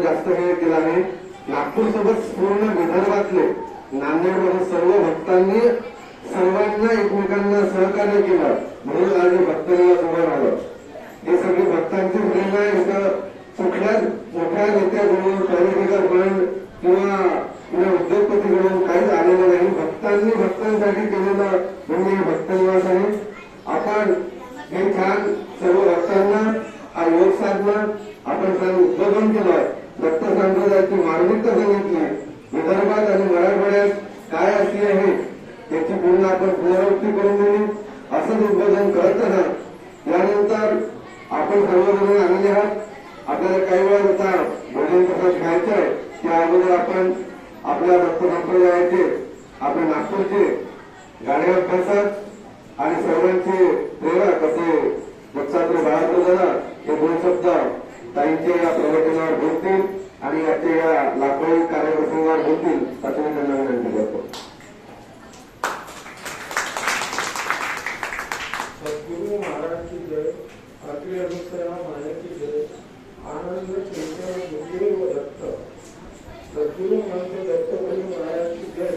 जास्त वेळ केला नाही. नागपूर सोबत पूर्ण विदर्भातले नांदेडमध्ये सर्व भक्तांनी सर्वांना एकमेकांना सहकार्य केलं म्हणून आज भक्तांना उभं राहिलं. हे सगळे भक्तांची प्रेरणा इथं कुठल्याच मोठ्या नेत्याकडून पॉलिटिकल किंवा उद्योगपतीकडून काहीच आलेलं नाही. भक्तांनी भक्तांसाठी केलेलं म्हणजे भक्तनिवास आहे. आपण हे छान सर्व भक्तांना हा योग साधना आपण छान उद्बोधन केलं. दत्त संप्रदायाची मार्मिकता सांगितली. विदर्भात आणि मराठवाड्यात काय असली आहे त्याची पूर्ण आपण पुनरावृत्ती करून दिली. असंच उद्बोधन करत राहा. यानंतर आपण सर्वजण आलेले आहात. आपल्याला काही वेळा होता भोजन प्रसाद घ्यायचा आहे. त्या अगोदर आपण आपल्या दत्त संप्रदायाचे आपल्या नागपूरचे गाणे अभ्यासक आणि सर्वांचे प्रेरक असे दत्तात्रय बाळाप्रदादा हे दोन शब्द ताईंच्या या प्रवचनावर बोलतील आणि याच्या या लाखोळी कार्यप्रसंगावर बोलतील असं मी त्यांना विनंती करतो. सद्गुरु महाराज की जय. अखिल अनुसया माया की जय. आनंद चिंतन गुरुदेव दत्त. सद्गुरु म्हणतो दत्तगुरु महाराज की जय.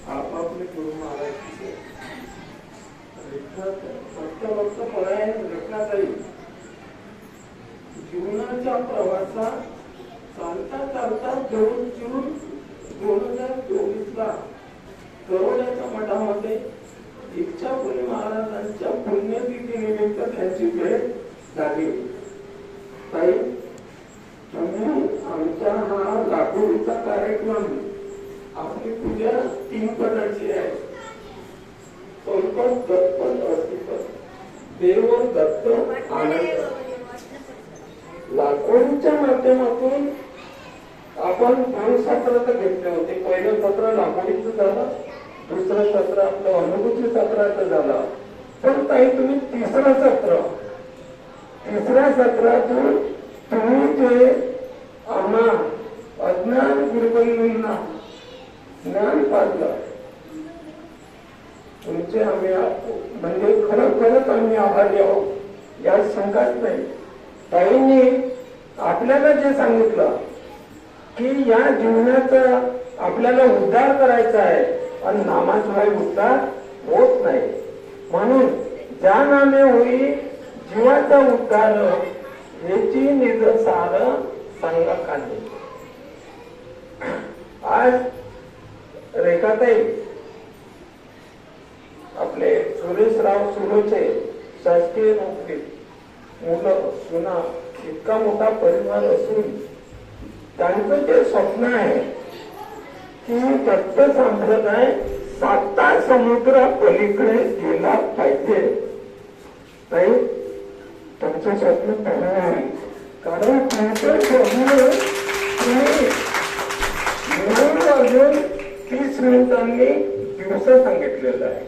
आपापले गुरु महाराज की जय. फक्त फक्त परायण घटनाताई जीवनाच्या प्रवासात चालता चालता 2 जून 2024 करोड्याच्या मठामध्ये दीक्षापुरी महाराजांच्या पुण्यतिथीनिमित्त त्यांची भेट झाली. ताई तुम्ही आमचा हा लाखोरीचा कार्यक्रम आपली पूजा 3 पदाची आहे. संपत दत्त अस्तित्व देव दत्त आनंद. लाखोरीच्या माध्यमातून आपण 2 सत्र घेतले होते. पहिलं सत्र लाखोरीचं झालं, दुसरं सत्र आपलं अनुभूती सत्राचं झालं. पण ताई तुम्ही तिसऱ्या सत्रातून तुम्ही जे आम्हा अज्ञान गुरुबंधूंना ज्ञान पाजलं तुमचे आम्ही म्हणजे खरंच आम्ही आभारी आहोत यात शंकाच नाही. ताईंनी आपल्याला जे सांगितलं की या जीवनाचा आपल्याला उद्धार करायचा आहे आणि नामाशिवाय उद्धार होत नाही. म्हणून ज्या नामे होई जीवाचा उद्धार याची निजसार सांगा काढली. आज रेखाताई आपले सुरेशराव सुरोचे शासकीय नोकरी मुलं सुना इतका मोठा परिवार असून त्यांचं जे स्वप्न आहे की दत्त संप्रदाय 7 समुद्र पलीकडे गेला पाहिजे. ताई तुमचं स्वप्न पूर्ण आहे. कारण तुमचं स्वप्न तुम्ही 9 वाजून 30 मिनिटांनी दिवसा सांगितलेलं आहे.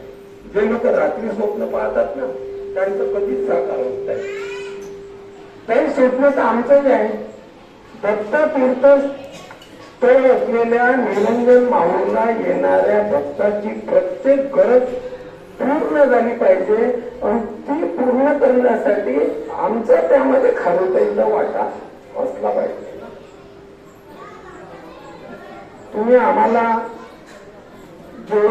जे लोक रात्री स्वप्न पाहतात ना त्यांचं कधीच साकार होत नाही. काही स्वप्न तर आमचंच आहे. दत्त तीर्थ स्थळ असलेल्या निरंजन माऊरला येणाऱ्या भक्ताची प्रत्येक गरज पूर्ण झाली पाहिजे आणि ती पूर्ण करण्यासाठी आमचा त्यामध्ये खारुताईचा वाटा असला पाहिजे. तुम्ही आम्हाला जे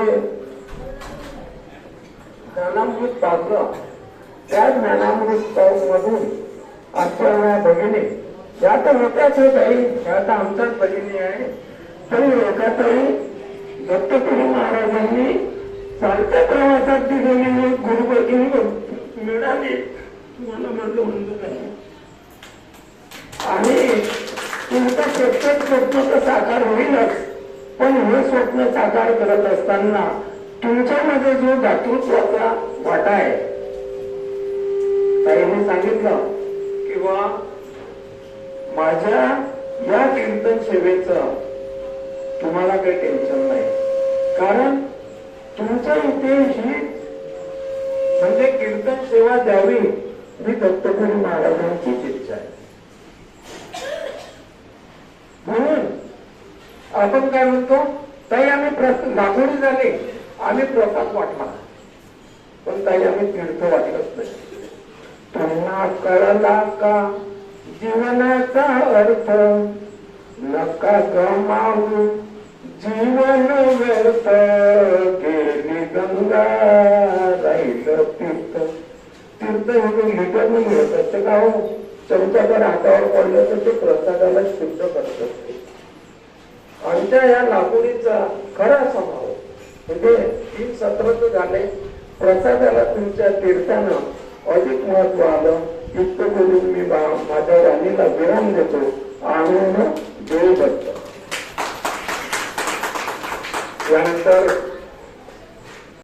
ज्ञानामृत पाजलं त्या ज्ञानामृत मधून आमच्या भगिनी या तर होत्याच होत आहे. या तर आमच्याच भगिनी आहे. तरी एकातही दत्तगुरु महाराजांनी चालत्या प्रवासात दिलेली गुरुभगिनी मिळाली मला माझं म्हणलं नाही. आणि तुमचं प्रत्येक स्वप्न तर साकार होईलच. पण हे स्वप्न साकार करत असताना तुमच्यामध्ये जो दातृत्वाचा वाटा आहे. ताईने सांगितलं किंवा माझ्या या कीर्तन सेवेचं तुम्हाला काही टेन्शन नाही. कारण तुमच्या इथे ही म्हणजे कीर्तन सेवा द्यावी ही दत्तगुरु महाराजांचीच इच्छा आहे. म्हणून आपण काय म्हणतो ताई आम्ही लाखोरी झाले आम्ही प्रसाद वाटला पण ताई आम्ही तीर्थ वाटलंच नाही. त्यांना कळला का जीवनाचा अर्थ नका गमावू जीवन व्यर्थ, गेली गंगा राहिलं तीर्थ. तीर्थ हे लिटर नाही मिळत ते का हो, चमचाभर हातावर पडलं तर ते प्रसादाला शुद्ध करत असते. आमच्या या लागवडीचा खरा स्वभाव म्हणजे 3 सत्र तर झाले, प्रसादाला तुमच्या तीर्थानं अधिक महत्व आलं. इतकं बोलून मी माझ्या राणीला विराम देतो. आणून देव दत्त. यानंतर